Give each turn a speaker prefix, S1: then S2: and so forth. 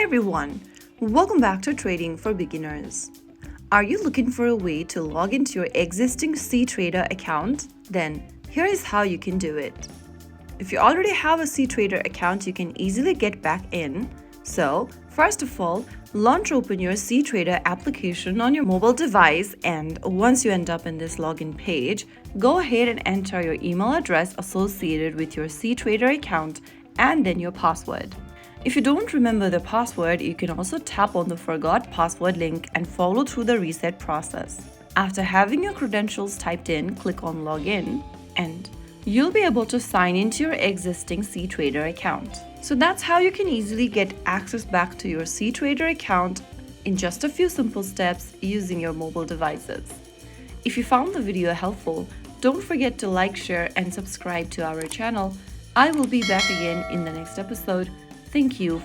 S1: everyone, welcome back to Trading for Beginners. Are you looking for a way to log into your existing cTrader account? Then here is how you can do it. If you already have a cTrader account, you can easily get back in. So first of all, open your cTrader application on your mobile device, and once you end up in this login page, go ahead and enter your email address associated with your cTrader account and then your password. If you don't remember the password, you can also tap on the Forgot Password link and follow through the reset process. After having your credentials typed in, click on Login and you'll be able to sign into your existing cTrader account. So that's how you can easily get access back to your cTrader account in just a few simple steps using your mobile devices. If you found the video helpful, don't forget to like, share and subscribe to our channel. I will be back again in the next episode. Thank you